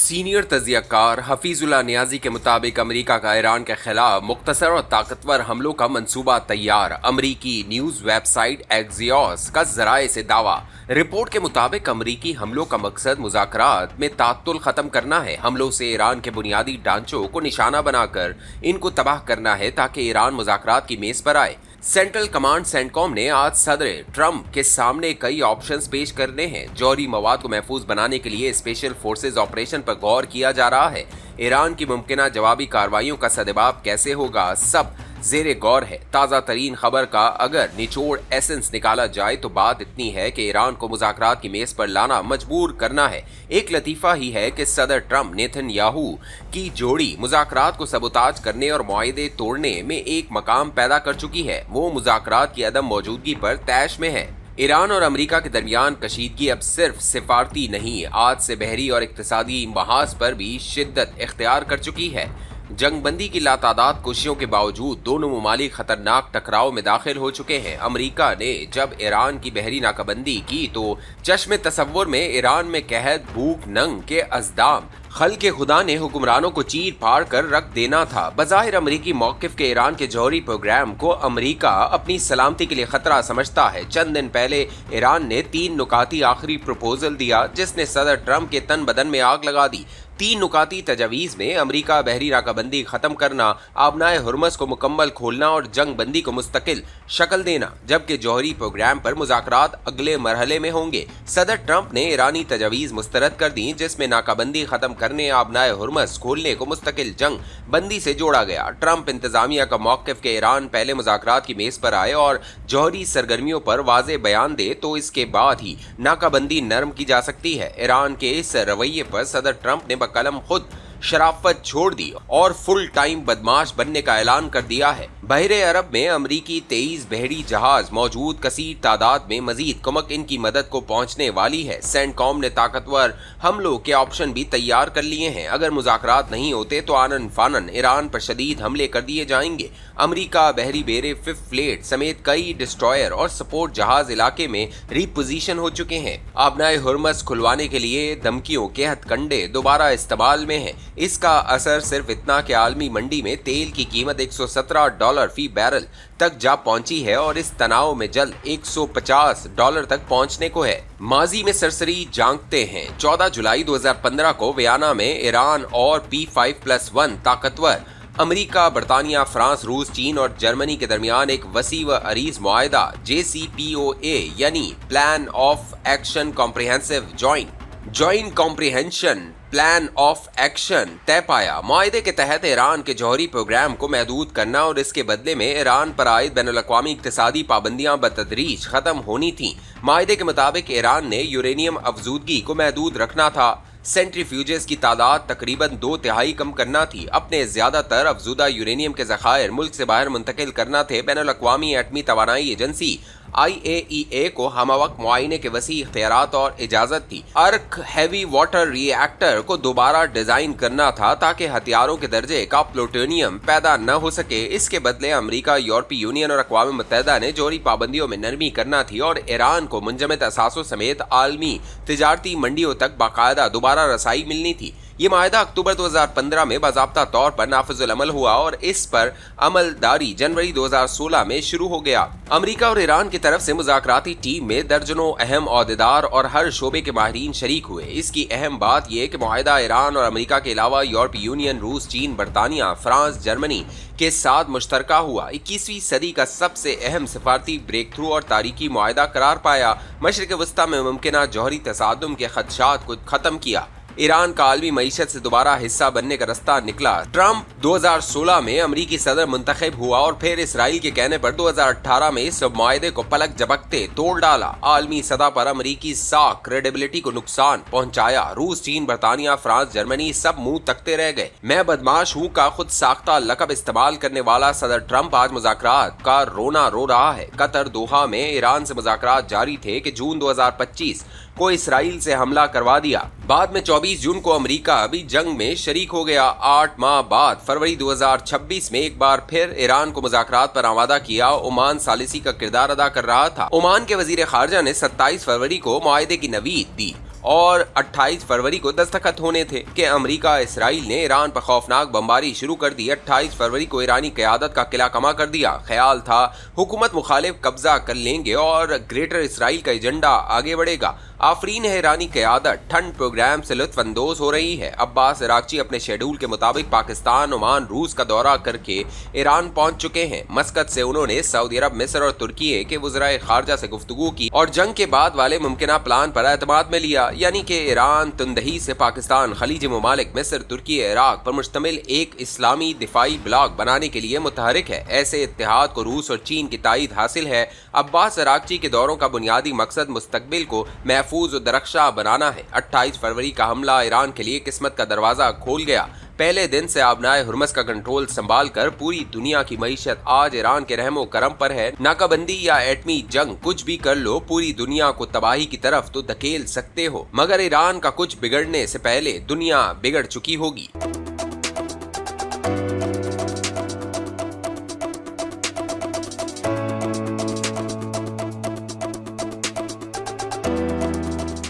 Senior तजियाकार Hafizullah Niazi के मुताबिक America का ईरान के खिलाफ मुख्तसर और ताकतवर हमलों का मंसूबा तैयार। अमेरिकी न्यूज वेबसाइट एक्सियोस का जराए से दावा। रिपोर्ट के मुताबिक अमेरिकी हमलों का मकसद मुज़ाकरात में तात्तुल खत्म करना है। हमलों से ईरान के बुनियादी ढांचों को निशाना बनाकर इनको तबाह करना है ताकि ईरान मुज़ाकरात की मेज पर आए। सेंट्रल कमांड सेंटकॉम ने आज सदर ट्रंप के सामने कई ऑप्शंस पेश करने हैं। जौहरी मवाद को महफूज बनाने के लिए स्पेशल फोर्सेज ऑपरेशन पर गौर किया जा रहा है। ईरान की मुमकिना जवाबी कार्रवाइयों का सद्जवाब कैसे होगा, सब जेरे गौर है। ताज़ा तरीन खबर का अगर निचोड़ एसेंस निकाला जाए तो बात इतनी है कि ईरान को मुज़ाकरात की मेज पर लाना मजबूर करना है। एक लतीफ़ा ही है कि सदर ट्रंप नेतन्याहू की जोड़ी मुज़ाकरात को सबोताज करने और मुआहदे तोड़ने में एक मकाम पैदा कर चुकी है। वो मुज़ाकरात की अदम मौजूदगी पर तैश में है। ईरान और अमेरिका के दरमियान कशीदगी अब सिर्फ सिफारती नहीं, आज से बहरी और इक्तिसादी महाज पर भी शिद्दत इख्तियार कर चुकी है। जंगबंदी की लातादाद कोशिशों के बावजूद दोनों ममालिक खतरनाक टकराव में दाखिल हो चुके हैं। अमेरिका ने जब ईरान की बहरी नाकाबंदी की तो चश्मे तसव्वुर में ईरान में कहत भूख नंग के अज़दाम खल के खुदा ने हुक्मरानों को चीर फाड़ कर रख देना था। बज़ाहिर अमरीकी मौक़िफ़ के ईरान के जौहरी प्रोग्राम को अमरीका अपनी सलामती के लिए खतरा समझता है। चंद दिन पहले ईरान ने 3 नुकाती आखिरी प्रपोजल दिया जिसने सदर ट्रंप के तन बदन में आग लगा दी। 3 नुकाती तजावीज़ में अमरीका बहरी नाकाबंदी ख़त्म करना, आबनाए हुर्मस को मुकम्मल खोलना और जंग बंदी को मुस्तकिल शक्ल देना, जबकि जौहरी प्रोग्राम पर मुज़ाकरात अगले मरहले में होंगे। सदर ट्रंप ने ईरानी तजावीज़ मुस्तरद कर दी जिसमें नाकाबंदी ख़त्म करने, आबनाए हुर्मस खोलने को मुस्तकिल जंग बंदी से जोड़ा गया। ट्रंप इंतज़ामिया का मौक़िफ़ के ईरान पहले मुज़ाकरात की मेज़ पर आए और जौहरी सरगर्मियों पर वाज़े बयान दे तो इसके बाद ही नाकाबंदी नरम की जा सकती है। ईरान के इस रवैये पर सदर ट्रंप ने कलम खुद शराफत छोड़ दी और फुल टाइम बदमाश बनने का ऐलान कर दिया है। बहरे अरब में अमरीकी 23 बहरी जहाज मौजूद, कसीर तादाद में मजीद कुमक इनकी मदद को पहुंचने वाली है। सेंटकॉम ने ताकतवर हमलों के ऑप्शन भी तैयार कर लिए हैं। अगर मुज़ाकरात नहीं होते तो आनन फानन ईरान पर शदीद हमले कर दिए जाएंगे। अमरीका बहरी बेरे फिफ्थ फ्लीट समेत कई डिस्ट्रॉयर और सपोर्ट जहाज इलाके में रिपोजिशन हो चुके हैं। आबनाए हुर्मस खुलवाने के लिए धमकियों के हथकंडे दोबारा इस्तेमाल में हैं। इसका असर सिर्फ इतना कि आलमी मंडी में तेल की कीमत $117 फी बैरल तक जा पहुंची है और इस तनाव में जल्द $150 तक पहुंचने को है। माजी में सरसरी जांगते हैं। 14 जुलाई 2015 को वियना में ईरान और P5+1 ताकतवर अमेरिका, बरतानिया, फ्रांस, रूस, चीन और जर्मनी के दरमियान एक वसी व अरीज मुआहदा JCPOA यानी plan of action comprehensive joint comprehension plan of action तय पाया। मुआहदे के तहत ईरान के जौहरी प्रोग्राम को महदूद करना और इसके बदले में ईरान पर आयद बैनुल-अक़वामी इक़्तिसादी पाबंदियां बतदरीज खत्म होनी थीं। मुआहदे के मुताबिक ईरान ने यूरेनियम अफजूदगी को महदूद रखना था, सेंट्रीफ्यूजेस की तादाद तकरीबन 2/3 कम करना थी, अपने ज्यादातर अफजूदा यूरेनियम के ज़खायर मुल्क से बाहर मुंतकिल करना थे। बैनुल-अक़वामी एटमी तवानाई एजेंसी IAEA को हमवक्त मुआयने के वसी इख्तियारात और इजाज़त थी। अर्क हैवी वाटर रिएक्टर को दोबारा डिज़ाइन करना था ताकि हथियारों के दर्जे का प्लूटोनियम पैदा न हो सके। इसके बदले अमेरिका, यूरोपीय यूनियन और अक़वाम मुत्तहिदा ने जौहरी पाबंदियों में नरमी करना थी और ईरान को मुंजमद असासों समेत आलमी तिजारती मंडियों तक बाकायदा दोबारा रसाई मिलनी थी। ये माहिदा अक्टूबर 2015 में बाज़ाब्ता तौर पर नाफिजुल अमल हुआ और इस पर अमलदारी जनवरी 2016 में शुरू हो गया। अमेरिका और ईरान की तरफ से मुज़ाकराती टीम में दर्जनों अहम ओहदेदार और हर शोबे के माहिरीन शरीक हुए। इसकी अहम बात यह कि मुआहिदा ईरान और अमेरिका के अलावा यूरोपीय यूनियन, रूस, चीन, बरतानिया, फ्रांस, जर्मनी के साथ मुश्तरका हुआ। 21वीं सदी का सबसे अहम सिफारती ब्रेक थ्रू और तारीखी मुआहिदा करार पाया। मशरिक़ वस्ता में मुमकिना जौहरी तसादुम के खदशात को खत्म किया। ईरान का आलमी मईशत से दोबारा हिस्सा बनने का रास्ता निकला। ट्रंप 2016 में अमरीकी सदर मुंतखब हुआ और फिर इसराइल के कहने पर 2018 में इस मुआहदे को पलक झपकते तोड़ डाला। आलमी सतह पर अमरीकी साख क्रेडिबिलिटी को नुकसान पहुंचाया। रूस, चीन, बरतानिया, फ्रांस, जर्मनी सब मुंह तकते रह गए। मैं बदमाश हूँ का खुद साख्ता लकब इस्तेमाल करने वाला सदर ट्रंप आज मुज़ाकरात का रोना रो रहा है। कतर दोहा में ईरान से मुज़ाकरात जारी थे कि जून 2025 को इसराइल से हमला करवा दिया। बाद में 24 जून को अमेरिका भी जंग में शरीक हो गया। 8 माह बाद फरवरी 2026 में एक बार फिर ईरान को मुज़ाकरात पर आमादा किया। ओमान सालिसी का किरदार अदा कर रहा था। ओमान के वजीर खारजा ने 27 फरवरी को मुआहदे की नवीद दी। और 28 फरवरी को दस्तखत होने थे कि अमेरिका इसराइल ने ईरान पर खौफनाक बमबारी शुरू कर दी। 28 फरवरी को ईरानी क़यादत का किला कमा कर दिया। ख्याल था हुकूमत मुखालिफ कब्जा कर लेंगे और ग्रेटर इसराइल का एजेंडा आगे बढ़ेगा। आफरीन है ईरानी क़यादत ठंड प्रोग्राम से लुत्फानंदोज हो रही है। अब्बास इराक़ची अपने शेड्यूल के मुताबिक पाकिस्तान, ओमान, रूस का दौरा करके ईरान पहुंच चुके हैं। मस्कत से उन्होंने सऊदी अरब, मिस्र और तुर्की के वज़राए ख़ारजा से गुफ्तगू की और जंग के बाद वाले मुमकिना प्लान पर एतमाद में लिया, यानी कि ईरान तुंदही से पाकिस्तान, खलीजी ममालिक, मिस्र, तुर्की, इराक पर मुश्तमिल एक इस्लामी दिफाई ब्लॉक बनाने के लिए मुतहरिक है। ऐसे इत्तेहाद को रूस और चीन की तायद हासिल है। अब्बास इराक़ची के दौरों का बुनियादी मकसद मुस्तकबिल को महफूज और दरख्शां बनाना है। 28 फरवरी का हमला ईरान के लिए किस्मत का दरवाज़ा खोल गया। पहले दिन से आबनाए हुर्मस का कंट्रोल संभाल कर पूरी दुनिया की मईशत आज ईरान के रहमो करम पर है। नाकाबंदी या एटमी जंग कुछ भी कर लो, पूरी दुनिया को तबाही की तरफ तो धकेल सकते हो, मगर ईरान का कुछ बिगड़ने से पहले दुनिया बिगड़ चुकी होगी।